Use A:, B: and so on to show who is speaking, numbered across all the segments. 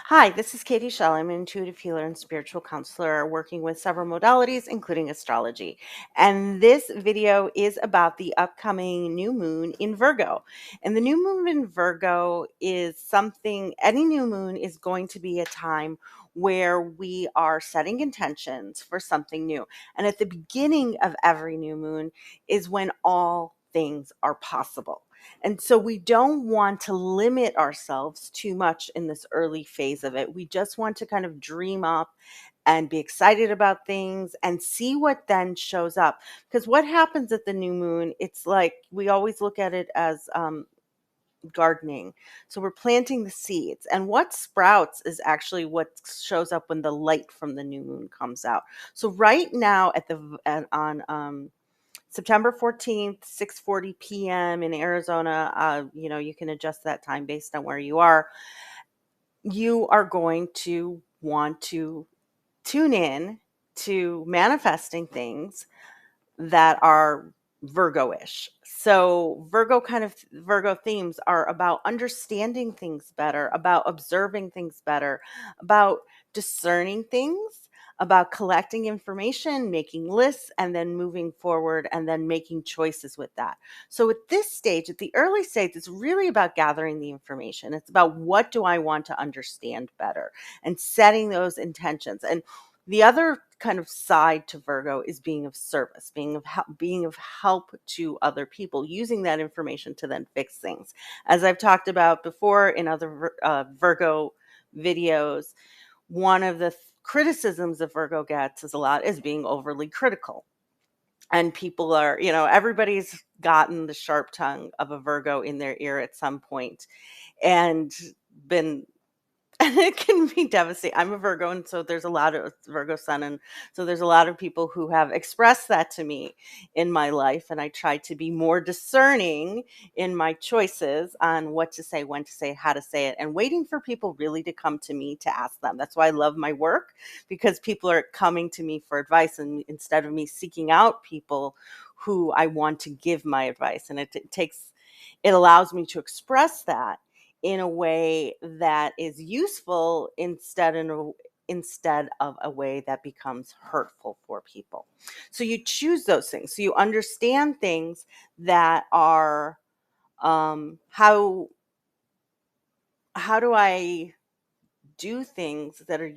A: Hi, this is Katie Shell. I'm an intuitive healer and spiritual counselor working with several modalities, including astrology. And this video is about the upcoming new moon in Virgo. And the new moon in Virgo is something, any new moon is going to be a time where we are setting intentions for something new. And at the beginning of every new moon is when all things are possible. And so we don't want to limit ourselves too much in this early phase of it. We just want to kind of dream up and be excited about things and see what then shows up. Because what happens at the new moon, it's like we always look at it as gardening. So we're planting the seeds, and what sprouts is actually what shows up when the light from the new moon comes out. So right now on September 14th, 6:40 p.m. in Arizona, you can adjust that time based on where you are. You are going to want to tune in to manifesting things that are Virgo-ish. So Virgo themes are about understanding things better, about observing things better, about discerning things, about collecting information, making lists, and then moving forward and then making choices with that. So at this stage, at the early stage, it's really about gathering the information. It's about what do I want to understand better and setting those intentions. And the other kind of side to Virgo is being of service, being of help to other people, using that information to then fix things. As I've talked about before in other Virgo videos, one of the criticisms that Virgo gets is a lot is being overly critical. And people are, everybody's gotten the sharp tongue of a Virgo in their ear at some point and been and it can be devastating. I'm a Virgo, and so there's a lot of Virgo sun, and so there's a lot of people who have expressed that to me in my life, and I try to be more discerning in my choices on what to say, when to say, how to say it, and waiting for people really to come to me to ask them. That's why I love my work, because people are coming to me for advice, and instead of me seeking out people who I want to give my advice, and it allows me to express that in a way that is useful instead of a way that becomes hurtful for people. So you choose those things. So you understand things that are how do I do things that are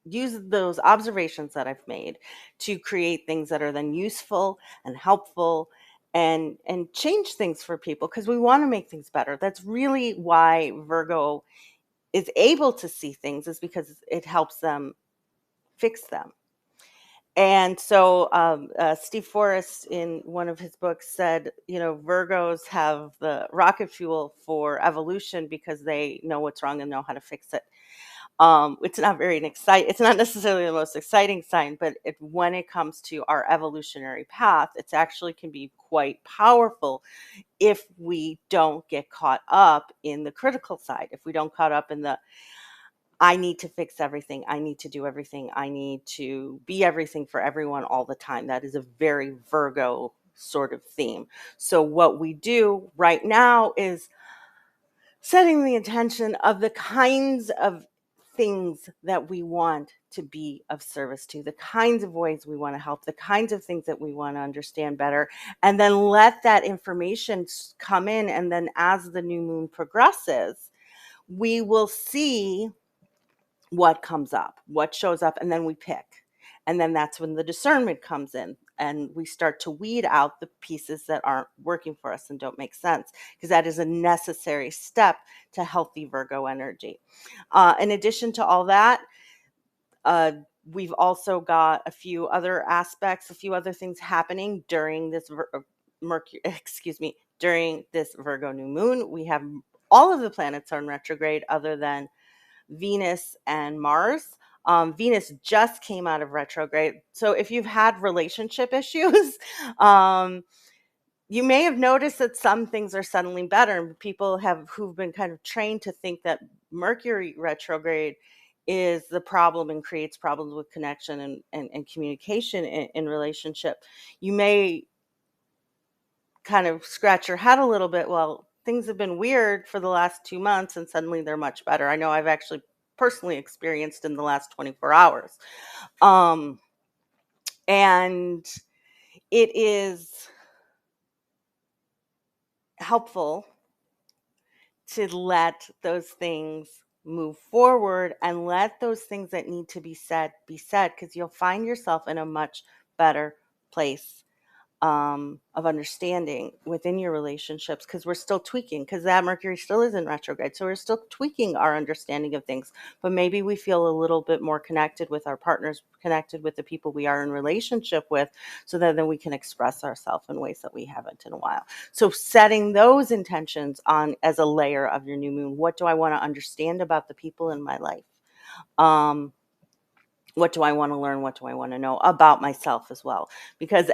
A: use those observations that I've made to create things that are then useful and helpful and change things for people, because we want to make things better. That's really why Virgo is able to see things, is because it helps them fix them. And so Steve Forrest, in one of his books, said, Virgos have the rocket fuel for evolution because they know what's wrong and know how to fix it. It's not it's not necessarily the most exciting sign, but when it comes to our evolutionary path, it actually can be quite powerful if we don't get caught up in the critical side, if we don't caught up in the I need to fix everything. I need to do everything. I need to be everything for everyone all the time. That is a very Virgo sort of theme. So what we do right now is setting the intention of the kinds of things that we want to be of service to, the kinds of ways we want to help, the kinds of things that we want to understand better, and then let that information come in. And then as the new moon progresses, we will see what comes up, what shows up, and then we pick. And then that's when the discernment comes in and we start to weed out the pieces that aren't working for us and don't make sense, because that is a necessary step to healthy Virgo energy. In addition to all that, we've also got a few other aspects, a few other things happening during this during this Virgo new moon. We have all of the planets are in retrograde other than Venus and Mars. Venus just came out of retrograde. So if you've had relationship issues, you may have noticed that some things are suddenly better. People who've been kind of trained to think that Mercury retrograde is the problem and creates problems with connection and communication in relationship. You may kind of scratch your head a little bit. Well, things have been weird for the last 2 months and suddenly they're much better. I know I've actually personally experienced in the last 24 hours. Um, and it is helpful to let those things move forward and let those things that need to be said, because you'll find yourself in a much better place of understanding within your relationships, because we're still tweaking, because that Mercury still is in retrograde. So we're still tweaking our understanding of things, but maybe we feel a little bit more connected with our partners, connected with the people we are in relationship with, so that then we can express ourselves in ways that we haven't in a while. So setting those intentions on as a layer of your new moon. What do I want to understand about the people in my life? What do I want to learn? What do I want to know about myself as well? Because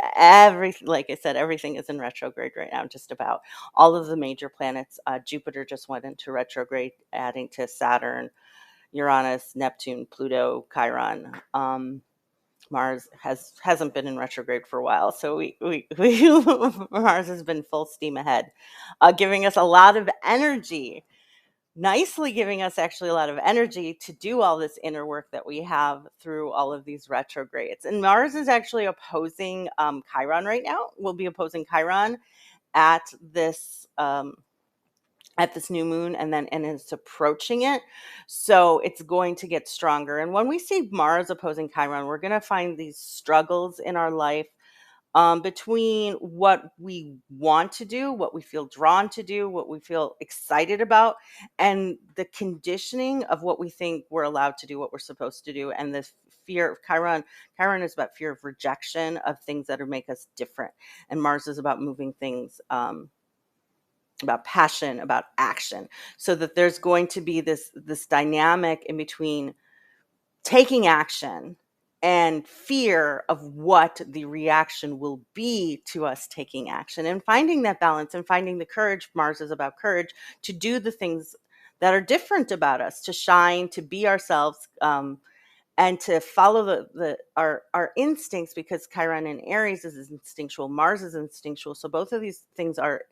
A: like I said, everything is in retrograde right now, just about all of the major planets. Jupiter just went into retrograde, adding to Saturn, Uranus, Neptune, Pluto, Chiron. Mars hasn't been in retrograde for a while, so we Mars has been full steam ahead, giving us a lot of energy, nicely giving us actually a lot of energy to do all this inner work that we have through all of these retrogrades. And Mars is actually opposing Chiron right now. We'll be opposing Chiron at this new moon, and it's approaching it. So it's going to get stronger. And when we see Mars opposing Chiron, we're going to find these struggles in our life between what we want to do, what we feel drawn to do, what we feel excited about, and the conditioning of what we think we're allowed to do, what we're supposed to do, and the fear of Chiron. Chiron is about fear of rejection, of things that make us different, and Mars is about moving things, about passion, about action. So that there's going to be this dynamic in between taking action and fear of what the reaction will be to us taking action, and finding that balance and finding the courage. Mars is about courage to do the things that are different about us, to shine, to be ourselves, and to follow our instincts, because Chiron in Aries is instinctual, Mars is instinctual. So both of these things are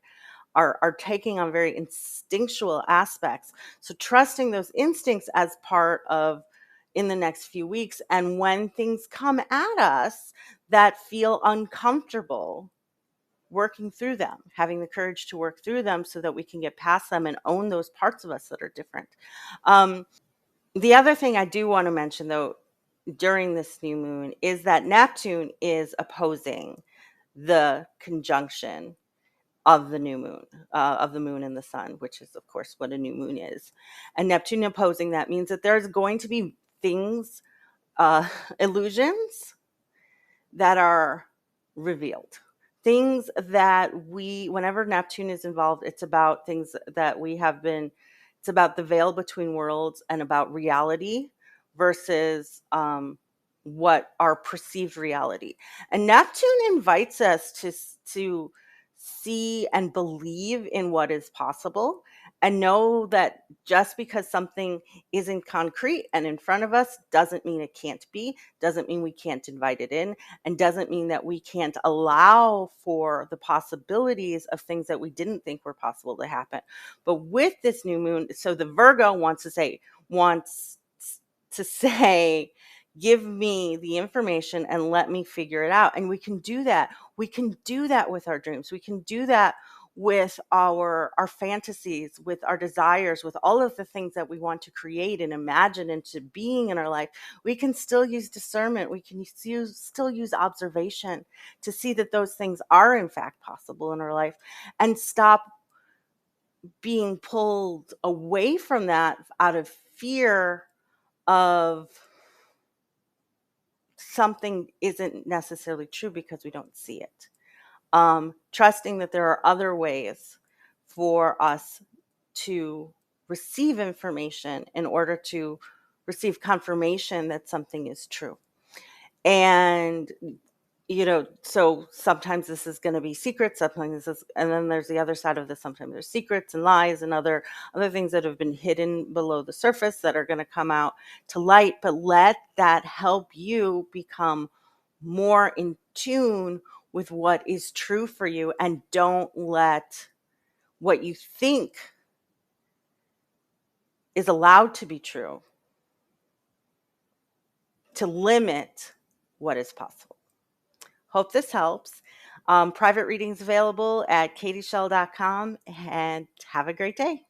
A: taking on very instinctual aspects. So trusting those instincts as part of in the next few weeks. And when things come at us that feel uncomfortable, working through them, having the courage to work through them so that we can get past them and own those parts of us that are different. The other thing I do want to mention, though, during this new moon is that Neptune is opposing the conjunction of the new moon, of the moon and the sun, which is, of course, what a new moon is. And Neptune opposing that means that there's going to be things, illusions that are revealed. Things that whenever Neptune is involved, it's about things that it's about the veil between worlds and about reality versus what our perceived reality. And Neptune invites us to see and believe in what is possible, and know that just because something isn't concrete and in front of us doesn't mean it can't be, doesn't mean we can't invite it in, and doesn't mean that we can't allow for the possibilities of things that we didn't think were possible to happen. But with this new moon, so the Virgo wants to say, give me the information and let me figure it out. And we can do that. We can do that with our dreams. We can do that with our fantasies, with our desires, with all of the things that we want to create and imagine into being in our life. We can still use discernment. We can still use observation to see that those things are in fact possible in our life, and stop being pulled away from that out of fear of something isn't necessarily true because we don't see it. Trusting that there are other ways for us to receive information in order to receive confirmation that something is true. And so sometimes this is going to be secrets, sometimes this is, and then there's the other side of this. Sometimes there's secrets and lies and other things that have been hidden below the surface that are going to come out to light. But let that help you become more in tune with what is true for you, and don't let what you think is allowed to be true to limit what is possible. Hope this helps. Private readings available at katieshell.com, and have a great day.